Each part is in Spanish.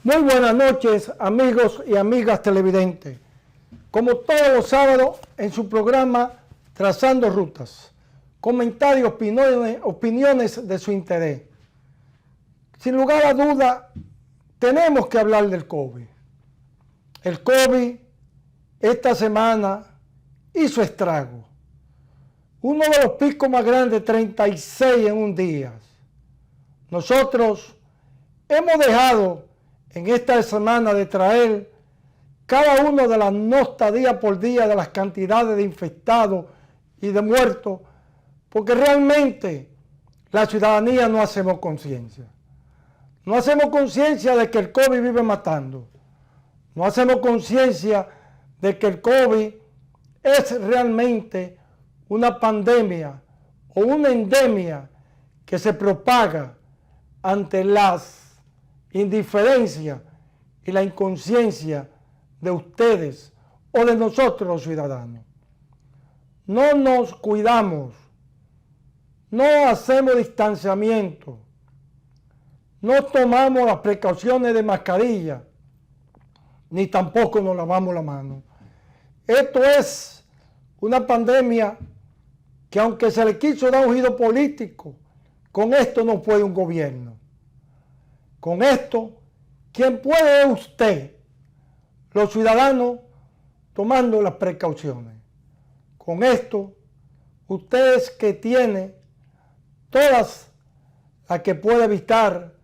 Muy buenas noches, amigos y amigas televidentes. Como todos los sábados, en su programa Trazando Rutas, comentarios, opiniones de su interés. Sin lugar a duda, tenemos que hablar del COVID. El COVID esta semana hizo estrago. Uno de los picos más grandes, 36 en un día. Nosotros hemos dejado en esta semana de traer cada uno de las notas día por día de las cantidades de infectados y de muertos, porque realmente la ciudadanía no hacemos conciencia. No hacemos conciencia de que el COVID vive matando. No hacemos conciencia de que el COVID es realmente una pandemia o una endemia que se propaga ante las indiferencias y la inconsciencia de ustedes o de nosotros los ciudadanos. No nos cuidamos, no hacemos distanciamiento, no tomamos las precauciones de mascarilla, ni tampoco nos lavamos la mano. Esto es una pandemia que, aunque se le quiso dar un giro político, con esto no puede un gobierno. Con esto, quien puede es usted, los ciudadanos, tomando las precauciones. Con esto, usted es que tiene todas las que puede evitar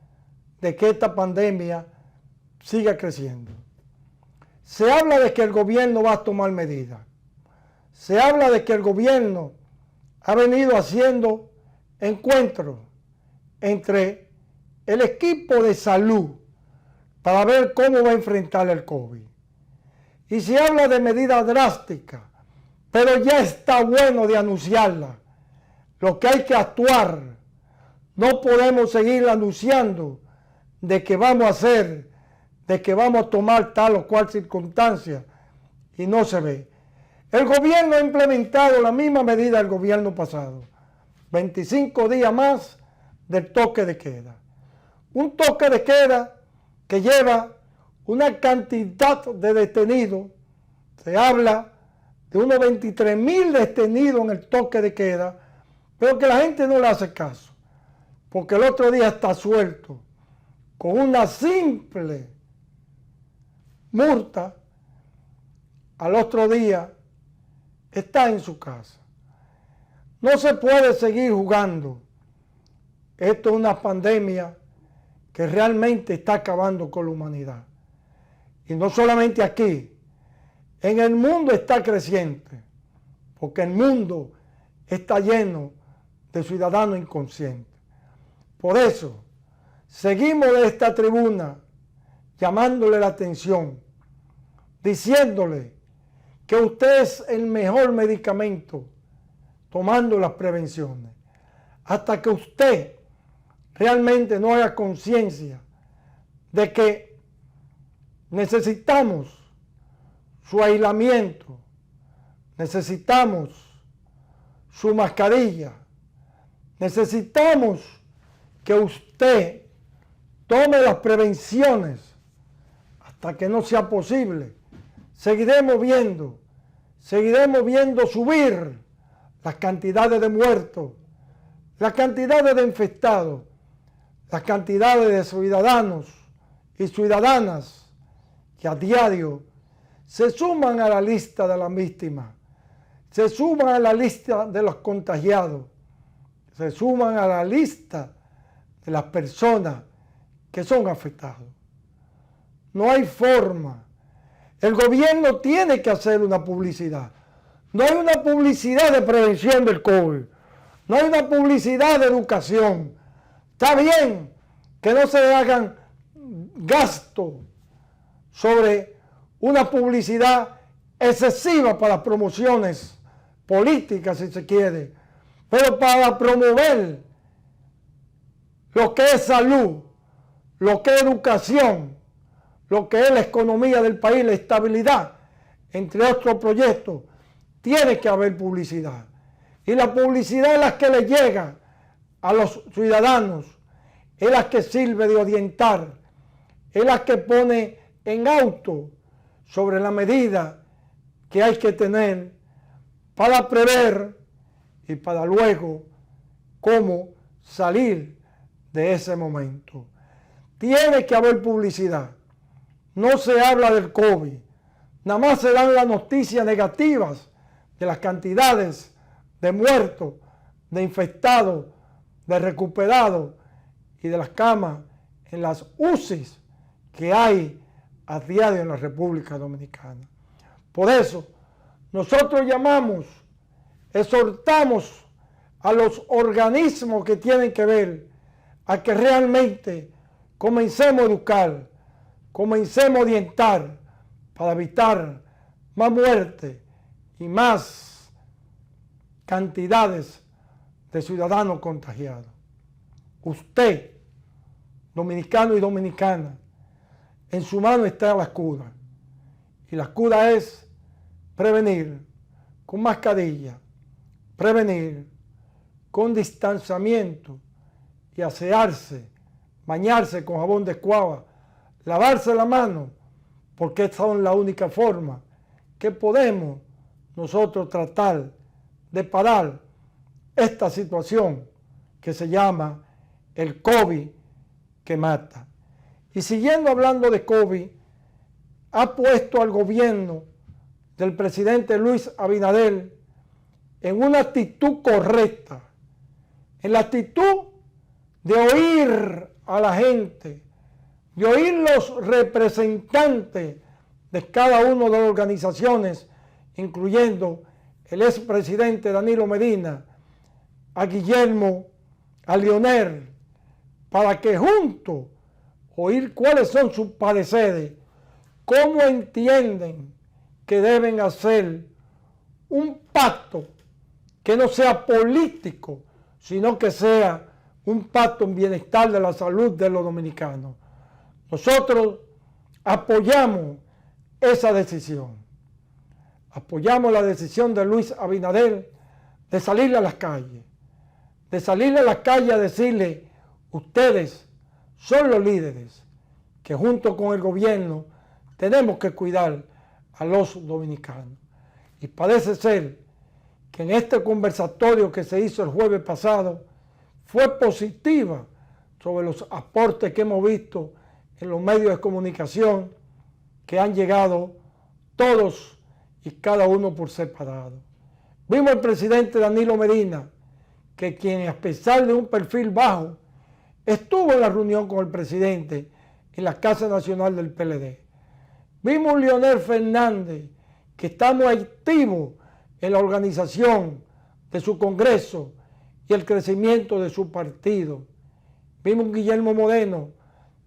de que esta pandemia siga creciendo. Se habla de que el gobierno va a tomar medidas. Se habla de que el gobierno ha venido haciendo encuentros entre el equipo de salud para ver cómo va a enfrentar el COVID. Y se habla de medidas drásticas, pero ya está bueno de anunciarlas. Lo que hay que actuar. No podemos seguir anunciando de que vamos a hacer, de que vamos a tomar tal o cual circunstancia y no se ve. El gobierno ha implementado la misma medida del gobierno pasado. 25 días más del toque de queda. Un toque de queda que lleva una cantidad de detenidos. Se habla de unos 23,000 detenidos en el toque de queda, pero que la gente no le hace caso, porque el otro día está suelto con una simple multa, al otro día está en su casa. No se puede seguir jugando. Esto es una pandemia que realmente está acabando con la humanidad. Y no solamente aquí, en el mundo está creciente, porque el mundo está lleno de ciudadanos inconscientes. Por eso, seguimos de esta tribuna llamándole la atención, diciéndole que usted es el mejor medicamento, tomando las prevenciones, hasta que usted realmente no haga conciencia de que necesitamos su aislamiento, necesitamos su mascarilla, necesitamos que usted tome las prevenciones hasta que no sea posible. Seguiremos viendo subir las cantidades de muertos, las cantidades de infectados, las cantidades de ciudadanos y ciudadanas que a diario se suman a la lista de las víctimas, se suman a la lista de los contagiados, se suman a la lista de las personas que son afectadas. No hay forma. El gobierno tiene que hacer una publicidad. No hay una publicidad de prevención del COVID. No hay una publicidad de educación. Está bien que no se hagan gastos sobre una publicidad excesiva para promociones políticas, si se quiere, pero para promover lo que es salud, lo que es educación, lo que es la economía del país, la estabilidad, entre otros proyectos, tiene que haber publicidad. Y la publicidad es la que le llega a los ciudadanos, es la que sirve de orientar, es la que pone en auto sobre la medida que hay que tener para prever y para luego cómo salir de ese momento. Tiene que haber publicidad. No se habla del COVID. Nada más se dan las noticias negativas de las cantidades de muertos, de infectados, de recuperados y de las camas en las UCIs que hay a diario en la República Dominicana. Por eso, nosotros llamamos, exhortamos a los organismos que tienen que ver a que realmente comencemos a educar, comencemos a orientar para evitar más muertes y más cantidades de ciudadanos contagiados. Usted, dominicano y dominicana, en su mano está la cura. Y la cura es prevenir con mascarilla, prevenir con distanciamiento y asearse, bañarse con jabón de escuaba, lavarse la mano, porque esta es la única forma que podemos nosotros tratar de parar esta situación que se llama el COVID que mata. Y siguiendo hablando de COVID, ha puesto al gobierno del presidente Luis Abinader en una actitud correcta, en la actitud de oír a la gente, de oír los representantes de cada una de las organizaciones, incluyendo el expresidente Danilo Medina, a Guillermo, a Leonel, para que juntos oír cuáles son sus pareceres, cómo entienden que deben hacer un pacto que no sea político, sino que sea un pacto en bienestar de la salud de los dominicanos. Nosotros apoyamos esa decisión. Apoyamos la decisión de Luis Abinader de salir a las calles. De salir a las calles a decirle, ustedes son los líderes que junto con el gobierno tenemos que cuidar a los dominicanos. Y parece ser que en este conversatorio que se hizo el jueves pasado fue positiva sobre los aportes que hemos visto en los medios de comunicación que han llegado todos y cada uno por separado. Vimos al presidente Danilo Medina, que quien a pesar de un perfil bajo, estuvo en la reunión con el presidente en la Casa Nacional del PLD. Vimos a Leonel Fernández, que está muy activo en la organización de su congreso y el crecimiento de su partido. Vimos a Guillermo Moreno,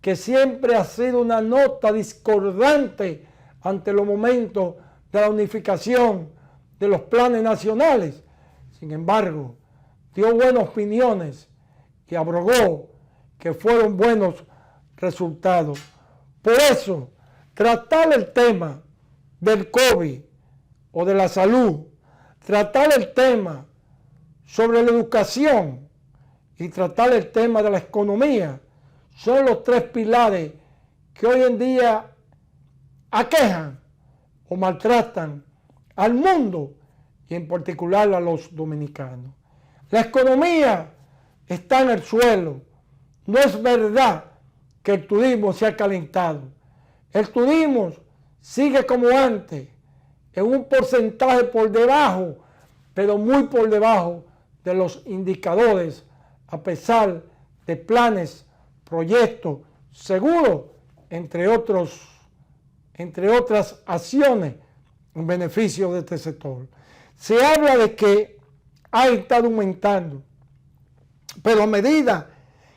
que siempre ha sido una nota discordante ante los momentos de la unificación de los planes nacionales. Sin embargo, dio buenas opiniones y abrogó que fueron buenos resultados. Por eso, tratar el tema del COVID o de la salud, tratar el tema sobre la educación y tratar el tema de la economía son los tres pilares que hoy en día aquejan o maltratan al mundo y en particular a los dominicanos. La economía está en el suelo. No es verdad que el turismo se ha calentado. El turismo sigue como antes, en un porcentaje por debajo, pero muy por debajo de los indicadores, a pesar de planes, proyectos, seguros, entre otras acciones en beneficio de este sector. Se habla de que ha estado aumentando, pero a medida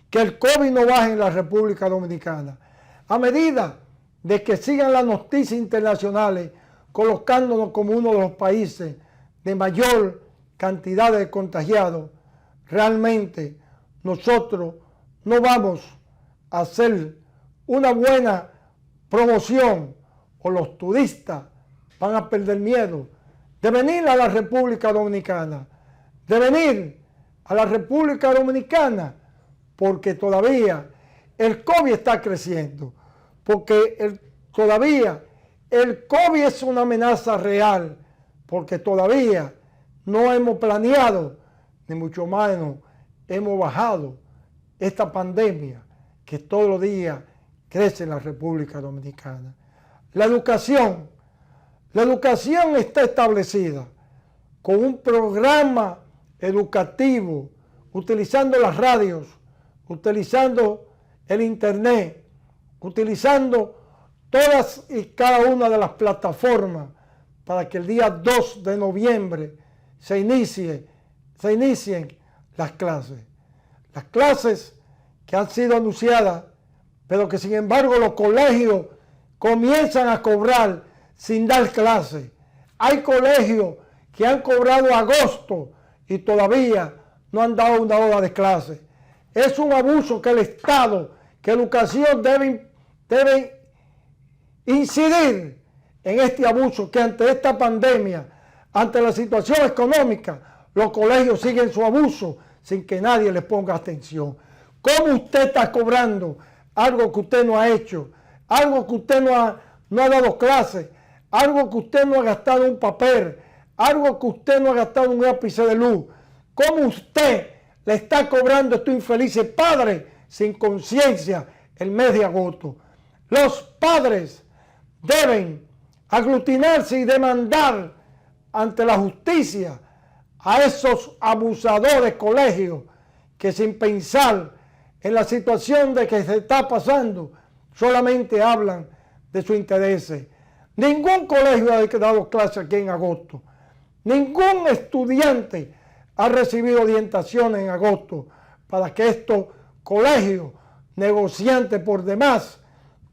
que el COVID no baje en la República Dominicana, a medida de que sigan las noticias internacionales colocándonos como uno de los países de mayor cantidad de contagiados, realmente nosotros no vamos a hacer una buena promoción, o los turistas van a perder miedo de venir a la República Dominicana, porque todavía el COVID está creciendo. porque todavía el COVID es una amenaza real, porque todavía no hemos planeado, ni mucho menos hemos bajado esta pandemia que todos los días crece en la República Dominicana. La educación está establecida con un programa educativo, utilizando las radios, utilizando el internet, utilizando todas y cada una de las plataformas para que el día 2 de noviembre se inicien las clases. Las clases que han sido anunciadas, pero que sin embargo los colegios comienzan a cobrar sin dar clases. Hay colegios que han cobrado agosto y todavía no han dado una hora de clase. Es un abuso que el Estado, que educación debe incidir en este abuso, que ante esta pandemia, ante la situación económica, los colegios siguen su abuso sin que nadie les ponga atención. ¿Cómo usted está cobrando algo que usted no ha hecho, algo que usted no ha dado clase, algo que usted no ha gastado un papel, algo que usted no ha gastado un ápice de luz? ¿Cómo usted le está cobrando a estos infelices padres sin conciencia el mes de agosto? Los padres deben aglutinarse y demandar ante la justicia a esos abusadores colegios que sin pensar en la situación de que se está pasando solamente hablan de sus intereses. Ningún colegio ha dado clase aquí en agosto. Ningún estudiante ha recibido orientación en agosto para que estos colegios negociantes por demás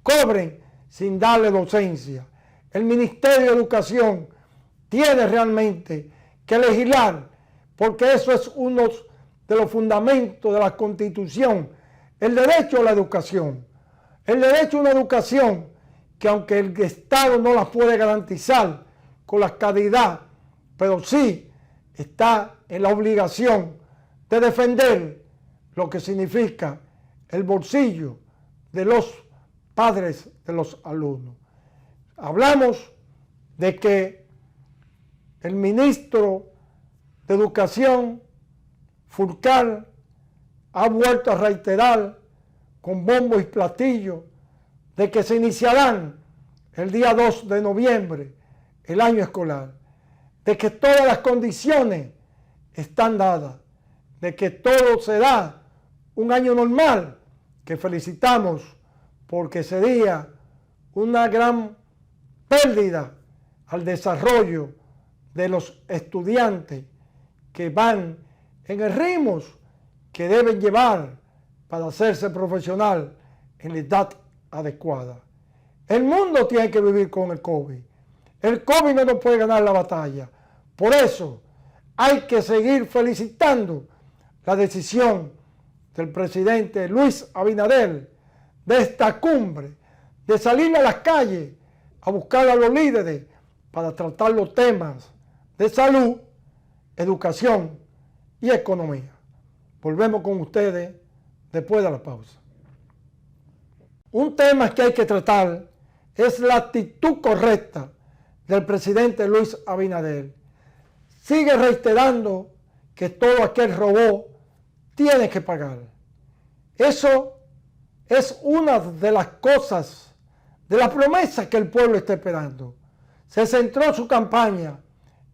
cobren sin darle docencia. El Ministerio de Educación tiene realmente que legislar, porque eso es uno de los fundamentos de la Constitución, el derecho a la educación. El derecho a una educación que aunque el Estado no la puede garantizar con la calidad, pero sí está en la obligación de defender lo que significa el bolsillo de los padres de los alumnos. Hablamos de que el ministro de Educación, Fulcar, ha vuelto a reiterar con bombo y platillo de que se iniciarán el día 2 de noviembre el año escolar, de que todas las condiciones están dadas, de que todo será un año normal, que felicitamos porque sería una gran pérdida al desarrollo de los estudiantes que van en el ritmo que deben llevar para hacerse profesional en la edad adecuada. El mundo tiene que vivir con el COVID. El COVID no nos puede ganar la batalla. Por eso hay que seguir felicitando la decisión del presidente Luis Abinader de esta cumbre, de salir a las calles a buscar a los líderes para tratar los temas de salud, educación y economía. Volvemos con ustedes después de la pausa. Un tema que hay que tratar es la actitud correcta del presidente Luis Abinader. Sigue reiterando que todo aquel robó tiene que pagar. Eso es una de las cosas, de las promesas que el pueblo está esperando. Se centró su campaña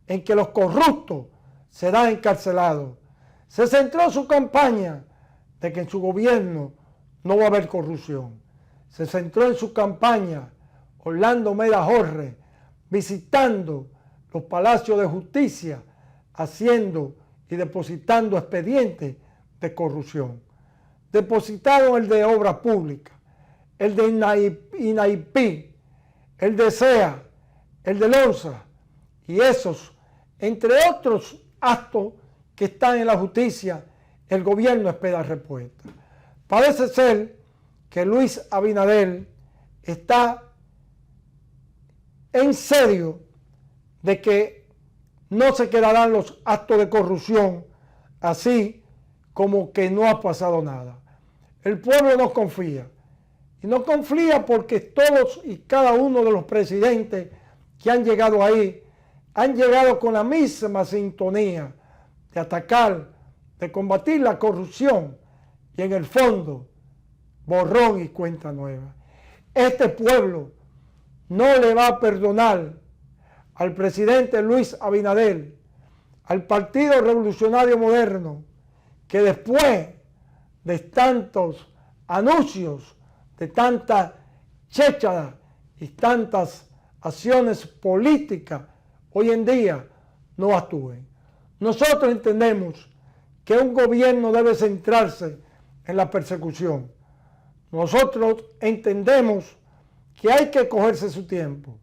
en que los corruptos serán encarcelados. Se centró su campaña de que en su gobierno no va a haber corrupción. Se centró en su campaña Orlando Mera Jorge visitando los palacios de justicia, haciendo y depositando expedientes de corrupción. Depositaron el de obras públicas, el de INAIPI, el de SEA, el de LONSA y esos, entre otros actos que están en la justicia, el gobierno espera respuesta. Parece ser que Luis Abinader está en serio de que no se quedarán los actos de corrupción así como que no ha pasado nada. El pueblo no confía. Y no confía porque todos y cada uno de los presidentes que han llegado ahí han llegado con la misma sintonía de atacar, de combatir la corrupción y en el fondo borrón y cuenta nueva. Este pueblo no le va a perdonar al presidente Luis Abinader, al Partido Revolucionario Moderno, que después de tantos anuncios, de tanta chéchara y tantas acciones políticas, hoy en día no actúen. Nosotros entendemos que un gobierno debe centrarse en la persecución. Nosotros entendemos que hay que cogerse su tiempo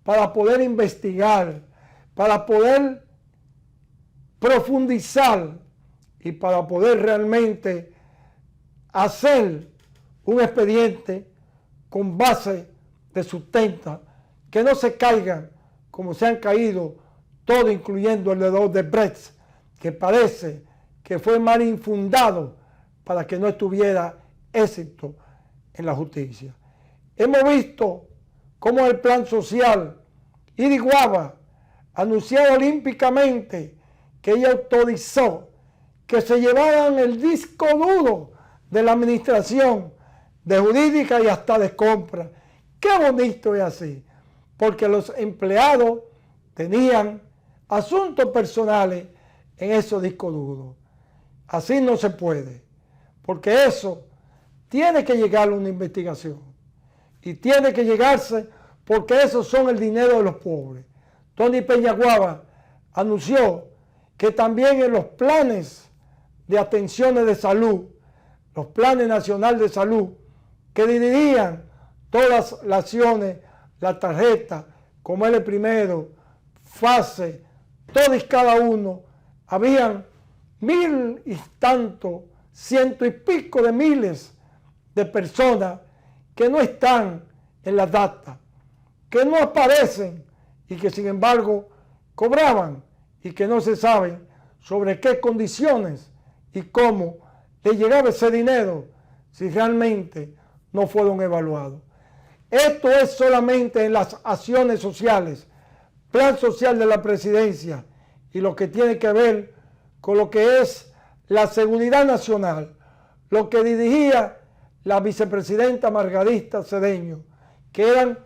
para poder investigar, para poder profundizar y para poder realmente hacer un expediente con base de sustento, que no se caigan como se han caído todos, incluyendo el de Odebrecht, que parece que fue mal infundado para que no tuviera éxito en la justicia. Hemos visto cómo el plan social Iriguaba anunció olímpicamente que ella autorizó que se llevaran el disco duro de la administración de jurídica y hasta de compra. Qué bonito es así, porque los empleados tenían asuntos personales en esos discos duros. Así no se puede, porque eso tiene que llegar a una investigación y tiene que llegarse, porque esos son el dinero de los pobres. Tony Peñaguaba anunció que también en los planes de atenciones de salud, los planes nacionales de salud, que dividían todas las acciones, la tarjeta, como el primero, fase, todos y cada uno, habían 1000 y tanto, 100 y pico de miles de personas que no están en la data, que no aparecen y que sin embargo cobraban y que no se sabe sobre qué condiciones y cómo le llegaba ese dinero si realmente no fueron evaluados. Esto es solamente en las acciones sociales, plan social de la presidencia y lo que tiene que ver con lo que es la seguridad nacional, lo que dirigía la vicepresidenta Margarita Cedeño, que eran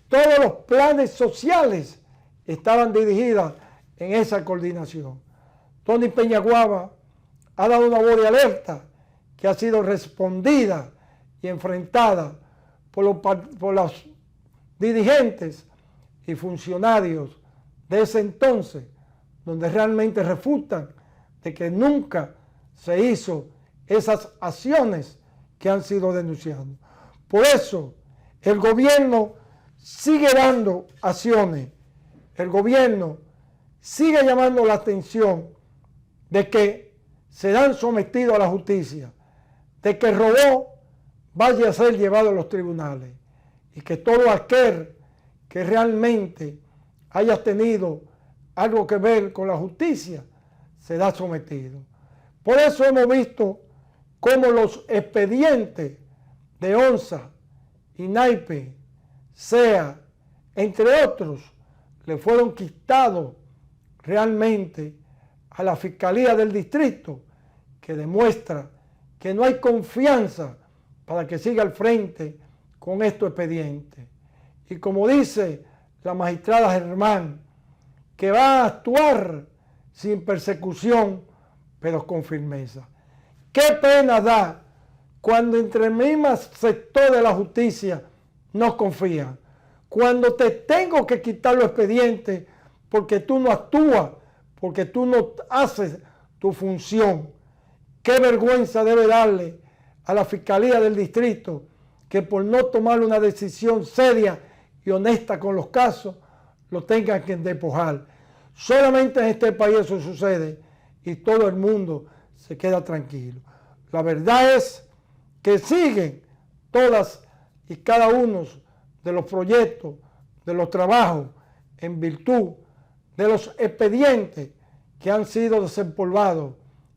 todos los planes sociales estaban dirigidos en esa coordinación. Tony Peñaguaba ha dado una voz de alerta que ha sido respondida y enfrentada por los dirigentes y funcionarios de ese entonces, donde realmente refutan de que nunca se hizo esas acciones que han sido denunciadas. Por eso el gobierno sigue dando acciones, el gobierno sigue llamando la atención de que serán sometidos a la justicia, de que robó vaya a ser llevado a los tribunales y que todo aquel que realmente haya tenido algo que ver con la justicia será sometido. Por eso hemos visto cómo los expedientes de ONSA, INAIPE, SEA, entre otros, le fueron quitados realmente a la Fiscalía del Distrito, que demuestra que no hay confianza para que siga al frente con estos expedientes. Y como dice la magistrada Germán, que va a actuar sin persecución, pero con firmeza. Qué pena da cuando entre el mismo sector de la justicia no confían. Cuando te tengo que quitar los expedientes porque tú no actúas, porque tú no haces tu función. Qué vergüenza debe darle a la Fiscalía del Distrito que por no tomar una decisión seria y honesta con los casos, lo tengan que despojar. Solamente en este país eso sucede y todo el mundo se queda tranquilo. La verdad es que siguen todas y cada uno de los proyectos, de los trabajos, en virtud de los expedientes que han sido desempolvados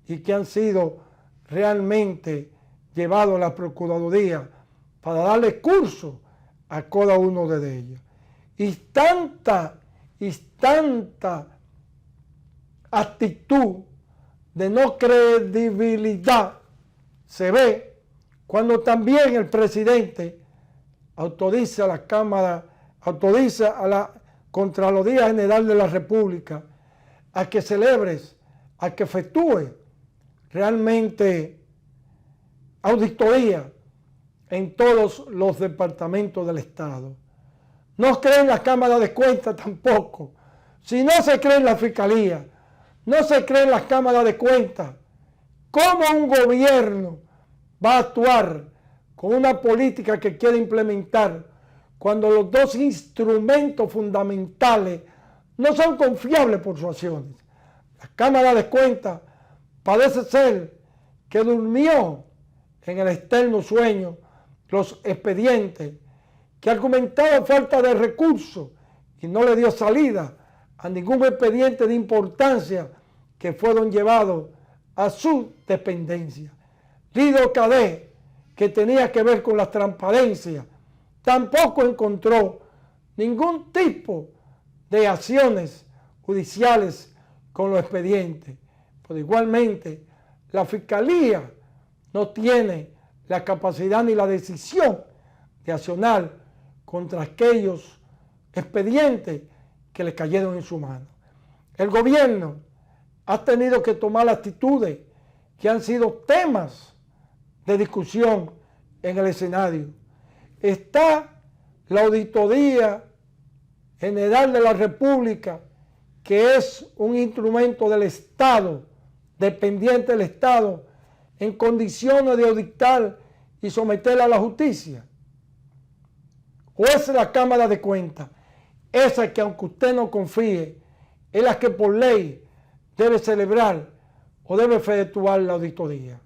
y que han sido realmente llevado a la Procuraduría para darle curso a cada uno de ellos. Y tanta actitud de no credibilidad se ve cuando también el presidente autoriza a la Cámara, autoriza a la Contraloría General de la República a que celebres, a que efectúe realmente auditoría en todos los departamentos del Estado. No cree en la Cámara de Cuentas tampoco. Si no se cree en la Fiscalía, no se cree en la Cámara de Cuentas, ¿cómo un gobierno va a actuar con una política que quiere implementar cuando los dos instrumentos fundamentales no son confiables por sus acciones? La Cámara de Cuentas parece ser que durmió en el eterno sueño los expedientes, que argumentaba falta de recursos y no le dio salida a ningún expediente de importancia que fueron llevados a su dependencia. Lido Cadet, que tenía que ver con la transparencia, tampoco encontró ningún tipo de acciones judiciales con los expedientes. Pero igualmente, la Fiscalía no tiene la capacidad ni la decisión de accionar contra aquellos expedientes que le cayeron en su mano. El gobierno ha tenido que tomar actitudes que han sido temas de discusión en el escenario. Está la Auditoría General de la República, que es un instrumento del Estado, dependiente del Estado, en condiciones de auditar y someterla a la justicia. O es la Cámara de Cuentas, esa que aunque usted no confíe, es la que por ley debe celebrar o debe efectuar la auditoría.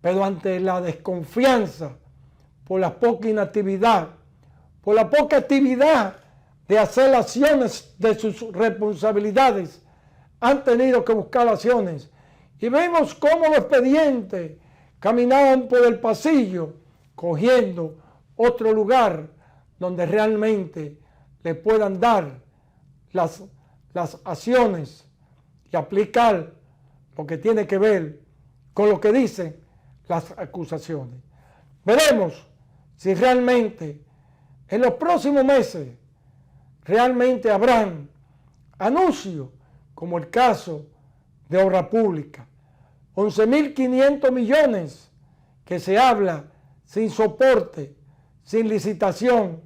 Pero ante la desconfianza, por la poca inactividad, por la poca actividad de hacer acciones de sus responsabilidades, han tenido que buscar acciones. Y vemos cómo los expedientes caminaban por el pasillo, cogiendo otro lugar donde realmente le puedan dar las acciones y aplicar lo que tiene que ver con lo que dicen las acusaciones. Veremos si realmente en los próximos meses realmente habrán anuncios como el caso de Obra Pública. 11.500 millones que se habla sin soporte, sin licitación,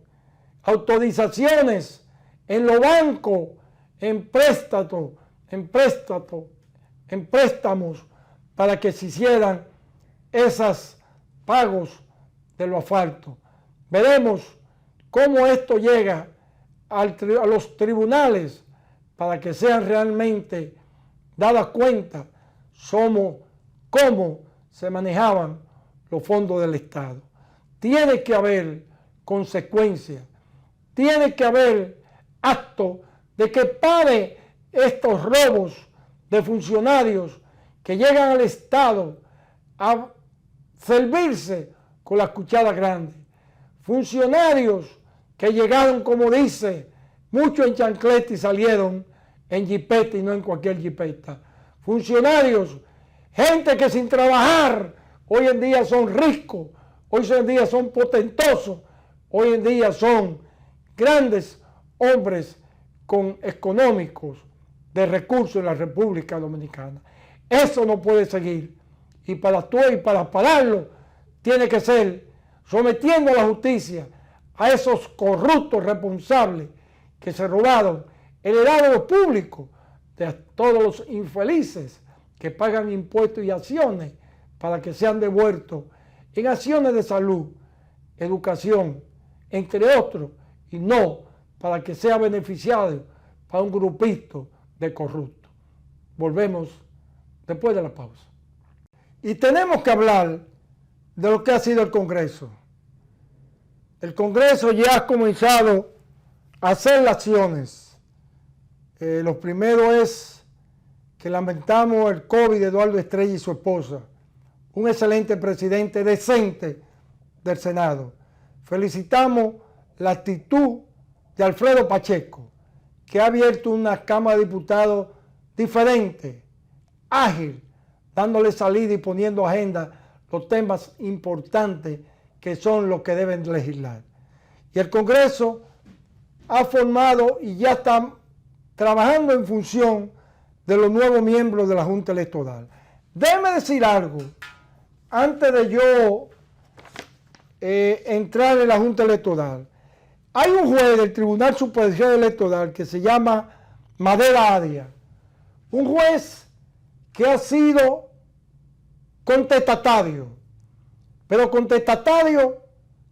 autorizaciones en los bancos, en préstamos para que se hicieran esos pagos de los asfaltos. Veremos cómo esto llega a los tribunales para que sean realmente dadas cuenta cómo se manejaban los fondos del Estado. Tiene que haber consecuencias, tiene que haber acto de que pare estos robos de funcionarios que llegan al Estado a servirse con la cuchara grande. Funcionarios que llegaron, como dice, muchos en chancleta y salieron en jipeta y no en cualquier jipeta. Funcionarios, gente que sin trabajar hoy en día son ricos, hoy en día son potentosos, hoy en día son grandes hombres con económicos de recursos en la República Dominicana. Eso no puede seguir. Y para actuar y para pararlo, tiene que ser sometiendo a la justicia a esos corruptos responsables que se robaron el erario público de todos los infelices que pagan impuestos y acciones para que sean devueltos en acciones de salud, educación, entre otros, y no para que sea beneficiado para un grupito de corruptos. Volvemos después de la pausa. Y tenemos que hablar de lo que ha sido el Congreso. El Congreso ya ha comenzado a hacer las acciones. Lo primero es que lamentamos el COVID de Eduardo Estrella y su esposa. un excelente presidente decente del Senado. Felicitamos la actitud de Alfredo Pacheco, que ha abierto una Cámara de Diputados diferente, ágil, dándole salida y poniendo agenda los temas importantes que son los que deben legislar. Y el Congreso ha formado y ya está trabajando en función de los nuevos miembros de la Junta Electoral. Déjeme decir algo, antes de yo entrar en la Junta Electoral. Hay un juez del Tribunal Superior Electoral que se llama Madera Adia, un juez que ha sido contestatario, pero contestatario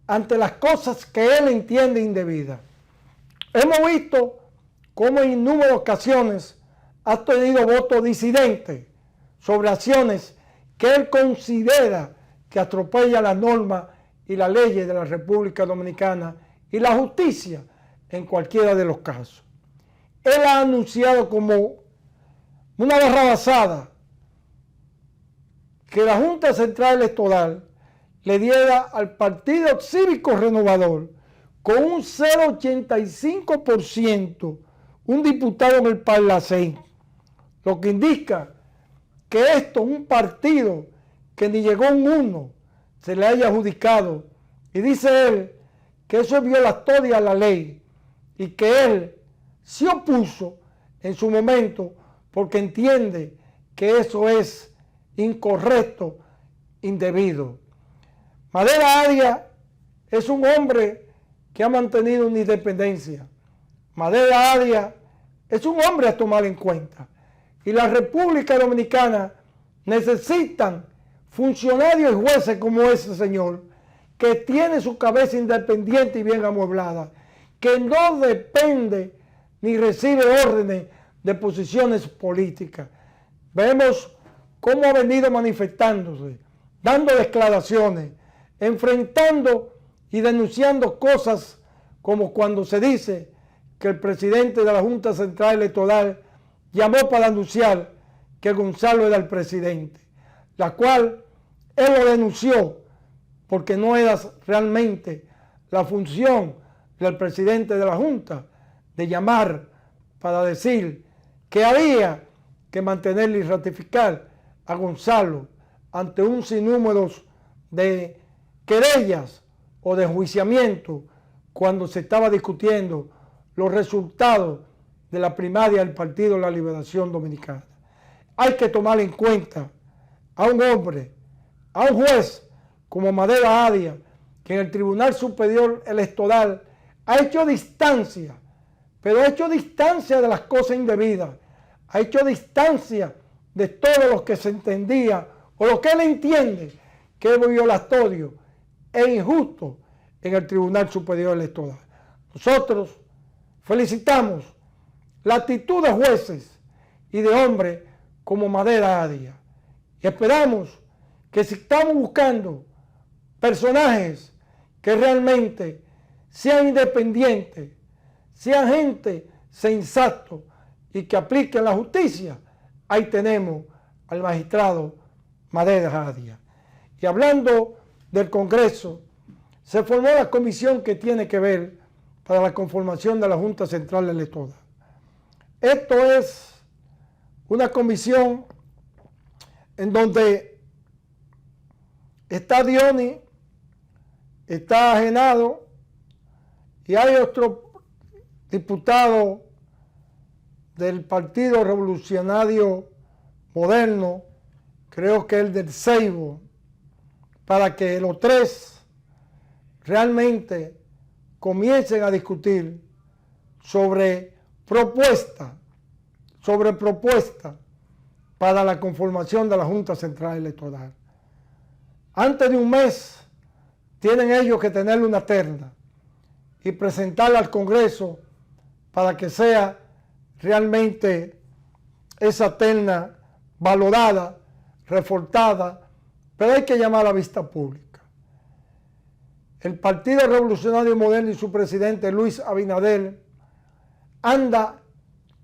ante las cosas que él entiende indebidas. Hemos visto cómo en innumerables ocasiones ha tenido votos disidentes sobre acciones que él considera que atropellan las normas y las leyes de la República Dominicana y la justicia en cualquiera de los casos. Él ha anunciado como una barrabasada que la Junta Central Electoral le diera al Partido Cívico Renovador con un 0,85% un diputado en el Parlacén, lo que indica que esto, un partido que ni llegó a un 1, se le haya adjudicado, y dice él que eso es violatoria a la ley y que él se opuso en su momento porque entiende que eso es incorrecto, indebido. Madera Adia es un hombre que ha mantenido una independencia. Madera Adia es un hombre a tomar en cuenta. Y la República Dominicana necesitan funcionarios y jueces como ese señor, que tiene su cabeza independiente y bien amueblada, que no depende ni recibe órdenes de posiciones políticas. Vemos cómo ha venido manifestándose, dando declaraciones, enfrentando y denunciando cosas como cuando se dice que el presidente de la Junta Central Electoral llamó para anunciar que Gonzalo era el presidente, la cual él lo denunció porque no era realmente la función del presidente de la Junta de llamar para decir que había que mantener y ratificar a Gonzalo ante un sinnúmero de querellas o de enjuiciamiento cuando se estaba discutiendo los resultados de la primaria del Partido de la Liberación Dominicana. Hay que tomar en cuenta a un hombre, a un juez como Madera Adia, que en el Tribunal Superior Electoral ha hecho distancia, pero ha hecho distancia de las cosas indebidas, ha hecho distancia de todo lo que se entendía o lo que él entiende que es violatorio e injusto en el Tribunal Superior Electoral. Nosotros felicitamos la actitud de jueces y de hombres como Madera Adia y esperamos que si estamos buscando personajes que realmente sean independientes, sean gente sensato y que apliquen la justicia, ahí tenemos al magistrado Madera Adia. Y hablando del Congreso, se formó la comisión que tiene que ver para la conformación de la Junta Central Electoral. Esto es una comisión en donde está Diony, está Genado y hay otro diputado del Partido Revolucionario Moderno, creo que el del Seibo, para que los tres realmente comiencen a discutir sobre propuesta para la conformación de la Junta Central Electoral. Antes de un mes tienen ellos que tener una terna y presentarla al Congreso para que sea realmente esa terna valorada, reforzada, pero hay que llamar a la vista pública. El Partido Revolucionario Moderno y su presidente Luis Abinader anda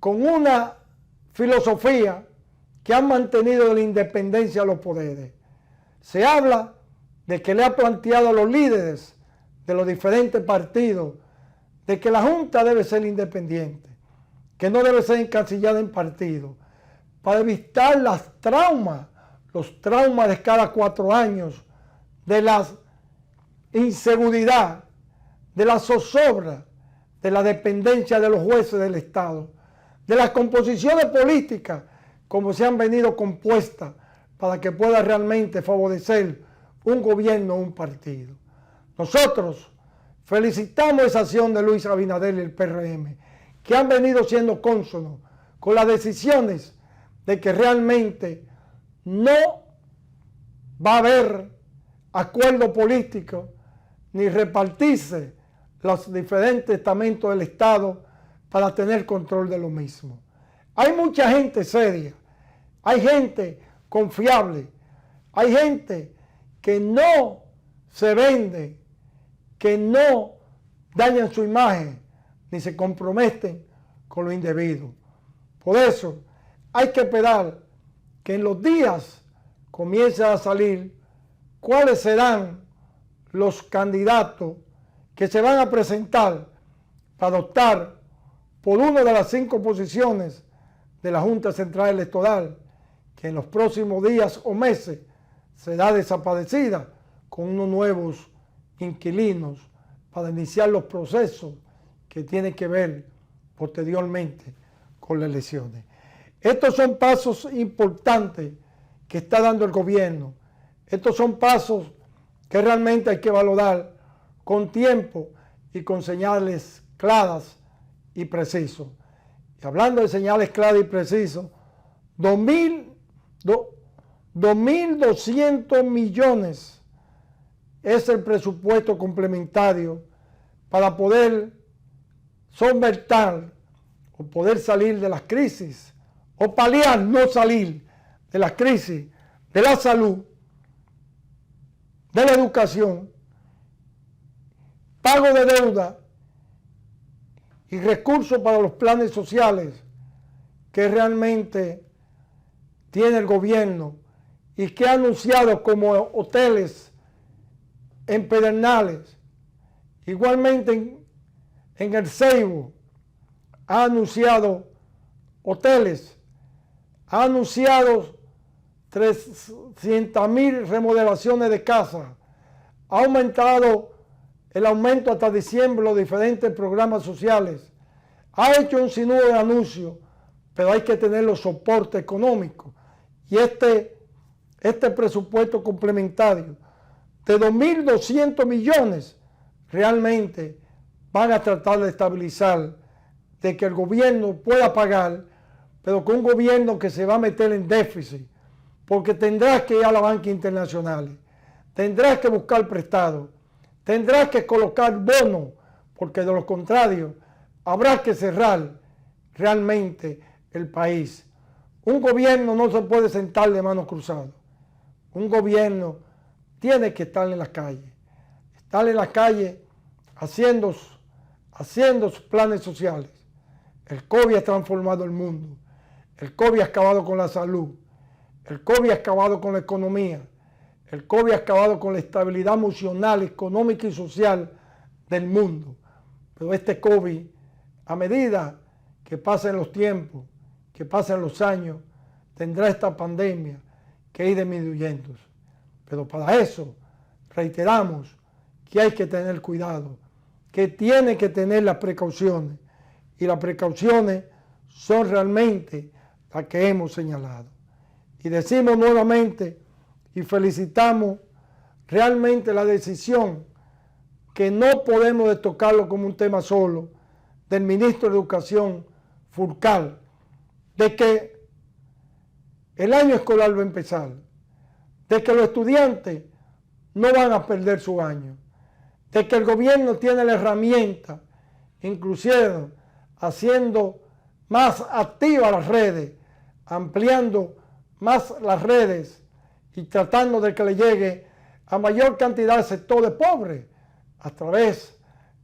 con una filosofía que han mantenido de la independencia de los poderes. Se habla de que le ha planteado a los líderes de los diferentes partidos de que la Junta debe ser independiente, que no debe ser encasillada en partido, para evitar los traumas de cada 4 años, de la inseguridad, de la zozobra, de la dependencia de los jueces del Estado, de las composiciones políticas como se han venido compuestas para que pueda realmente favorecer un gobierno o un partido. Nosotros felicitamos esa acción de Luis Abinader y el PRM, que han venido siendo cónsonos con las decisiones de que realmente no va a haber acuerdo político ni repartirse los diferentes estamentos del Estado para tener control de lo mismo. Hay mucha gente seria, hay gente confiable, hay gente que no se vende, que no dañan su imagen ni se comprometen con lo indebido. Por eso hay que esperar que en los días comiencen a salir cuáles serán los candidatos que se van a presentar para optar por una de las 5 posiciones de la Junta Central Electoral, que en los próximos días o meses será desaparecida con unos nuevos inquilinos para iniciar los procesos que tienen que ver posteriormente con las elecciones. Estos son pasos importantes que está dando el gobierno. Estos son pasos que realmente hay que valorar con tiempo y con señales claras y precisas. Y hablando de señales claras y precisas, 2.200 millones es el presupuesto complementario para poder solventar o poder salir de las crisis o paliar, no salir de las crisis de la salud, de la educación, pago de deuda y recursos para los planes sociales que realmente tiene el gobierno y que ha anunciado como hoteles en Pedernales, igualmente en el Ceibo ha anunciado hoteles, ha anunciado 300.000 remodelaciones de casas, ha aumentado el aumento hasta diciembre de los diferentes programas sociales, ha hecho un sinnúmero de anuncios, pero hay que tener los soportes económicos. Y este presupuesto complementario de 2.200 millones realmente van a tratar de estabilizar, de que el gobierno pueda pagar, pero con un gobierno que se va a meter en déficit, porque tendrás que ir a la banca internacional, tendrás que buscar prestado, tendrás que colocar bonos, porque de lo contrario habrá que cerrar realmente el país. Un gobierno no se puede sentar de manos cruzadas. Un gobierno tiene que estar en la calle, haciendo sus planes sociales. El COVID ha transformado el mundo, el COVID ha acabado con la salud, el COVID ha acabado con la economía, el COVID ha acabado con la estabilidad emocional, económica y social del mundo. Pero este COVID, a medida que pasen los tiempos, que pasen los años, tendrá esta pandemia que ir disminuyendo. Pero para eso, reiteramos que hay que tener cuidado, que tiene que tener las precauciones, y las precauciones son realmente las que hemos señalado. Y decimos nuevamente y felicitamos realmente la decisión, que no podemos tocarlo como un tema solo, del ministro de Educación, Furcal, de que el año escolar va a empezar, de que los estudiantes no van a perder su año, de que el gobierno tiene la herramienta, inclusive haciendo más activas las redes, ampliando más las redes y tratando de que le llegue a mayor cantidad de sectores pobres a través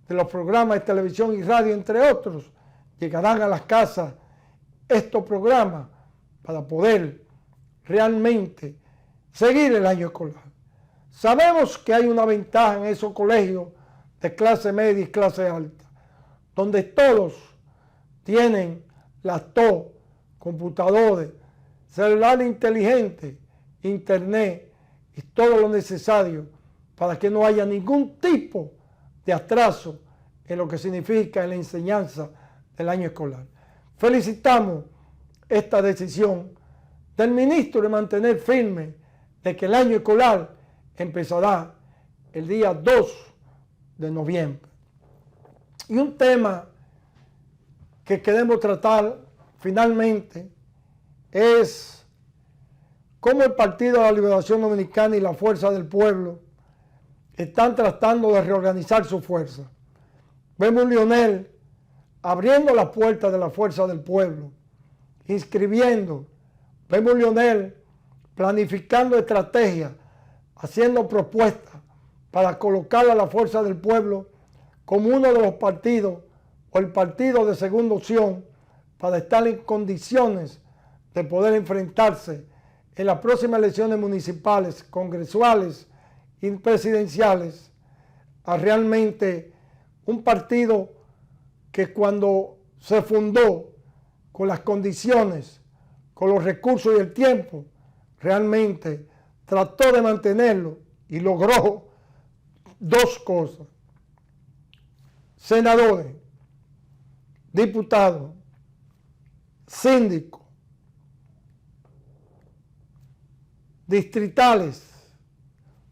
de los programas de televisión y radio, entre otros. Llegarán a las casas estos programas para poder realmente seguir el año escolar. Sabemos que hay una ventaja en esos colegios de clase media y clase alta, donde todos tienen laptop, computadores, celular inteligente, internet y todo lo necesario para que no haya ningún tipo de atraso en lo que significa en la enseñanza del año escolar. Felicitamos esta decisión del ministro de mantener firme de que el año escolar empezará el día 2 de noviembre. Y un tema que queremos tratar finalmente es cómo el Partido de la Liberación Dominicana y la Fuerza del Pueblo están tratando de reorganizar su fuerza. Vemos a Leonel abriendo las puertas de la Fuerza del Pueblo, inscribiendo. Vemos a Leonel planificando estrategias, haciendo propuestas para colocar a la Fuerza del Pueblo como uno de los partidos o el partido de segunda opción para estar en condiciones de poder enfrentarse en las próximas elecciones municipales, congresuales y presidenciales a realmente un partido que cuando se fundó con las condiciones, con los recursos y el tiempo, realmente trató de mantenerlo y logró dos cosas: senadores, diputados, síndicos, distritales,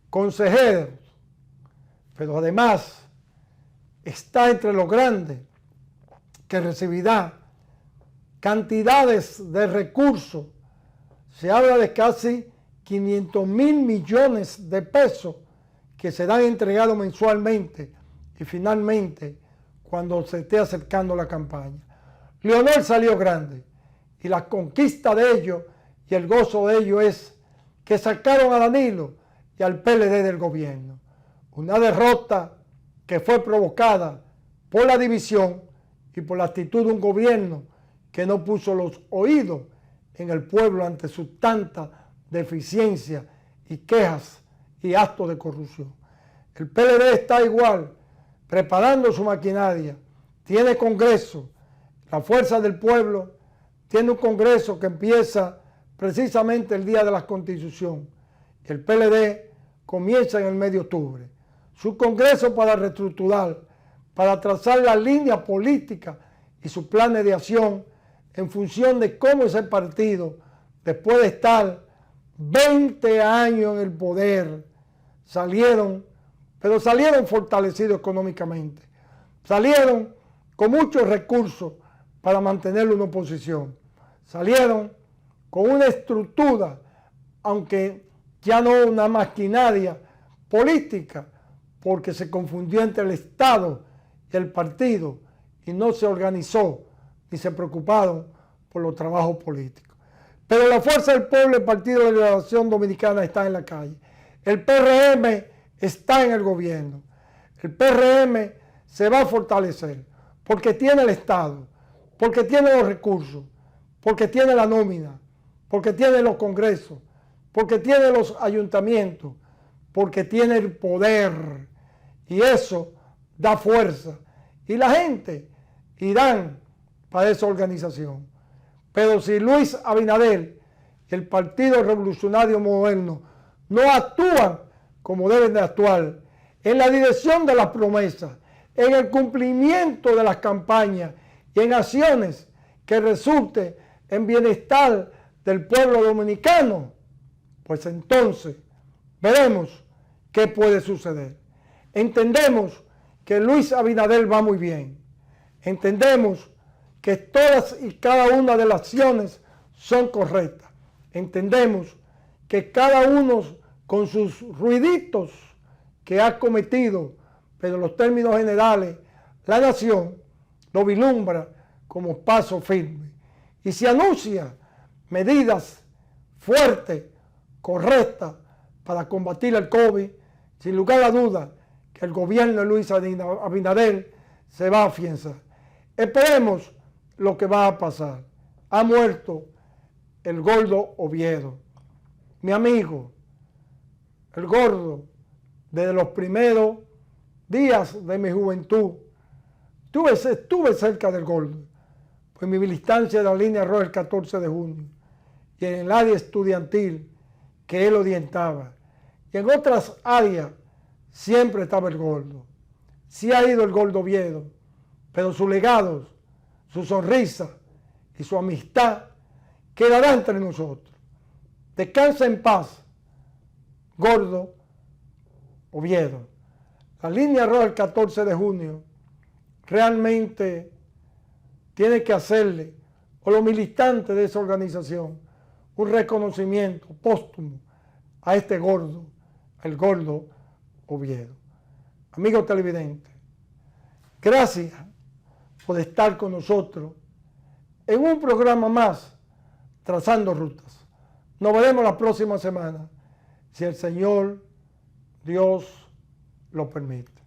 consejeros, pero además está entre los grandes que recibirá cantidades de recursos. Se habla de casi 500 mil millones de pesos que serán entregados mensualmente y finalmente cuando se esté acercando la campaña. Leonel salió grande y la conquista de ellos y el gozo de ellos es que sacaron a Danilo y al PLD del gobierno. Una derrota que fue provocada por la división y por la actitud de un gobierno que no puso los oídos en el pueblo ante su tanta deficiencia y quejas y actos de corrupción. El PLD está igual, preparando su maquinaria, tiene congreso, la Fuerza del Pueblo tiene un congreso que empieza precisamente el día de la Constitución. El PLD comienza en el mes de octubre. Su congreso para reestructurar, para trazar la línea política y sus planes de acción en función de cómo ese partido, después de estar 20 años en el poder, salieron fortalecidos económicamente, salieron con muchos recursos para mantener una oposición, salieron con una estructura, aunque ya no una maquinaria política, porque se confundió entre el Estado y el partido y no se organizó ni se preocuparon por los trabajos políticos. Pero la Fuerza del Pueblo, el Partido de la Liberación Dominicana, está en la calle. El PRM está en el gobierno. El PRM se va a fortalecer porque tiene el Estado, porque tiene los recursos, porque tiene la nómina, porque tiene los congresos, porque tiene los ayuntamientos, porque tiene el poder. Y eso da fuerza. Y la gente irán para esa organización. Pero si Luis Abinader y el Partido Revolucionario Moderno no actúan como deben de actuar, en la dirección de las promesas, en el cumplimiento de las campañas y en acciones que resulten en bienestar del pueblo dominicano, pues entonces veremos qué puede suceder. Entendemos que Luis Abinader va muy bien. Entendemos que todas y cada una de las acciones son correctas. Entendemos que cada uno con sus ruiditos que ha cometido, pero en los términos generales, la nación lo vislumbra como paso firme. Y se anuncia medidas fuertes, correctas, para combatir el COVID, sin lugar a dudas que el gobierno de Luis Abinader se va a afianzar. Esperemos lo que va a pasar. Ha muerto el gordo Oviedo. Mi amigo, el Gordo, desde los primeros días de mi juventud. Estuve cerca del Gordo, pues mi militancia de la línea roja el 14 de junio, y en el área estudiantil que él orientaba, y en otras áreas siempre estaba el Gordo. Sí ha ido el Gordo Oviedo, pero sus legados, su sonrisa y su amistad quedará entre nosotros. Descansa en paz, Gordo Oviedo. La línea roja el 14 de junio realmente tiene que hacerle, o los militantes de esa organización, un reconocimiento póstumo a este Gordo, el Gordo Oviedo. Amigos televidentes, gracias por estar con nosotros en un programa más, Trazando Rutas. Nos veremos la próxima semana, si el Señor Dios lo permite.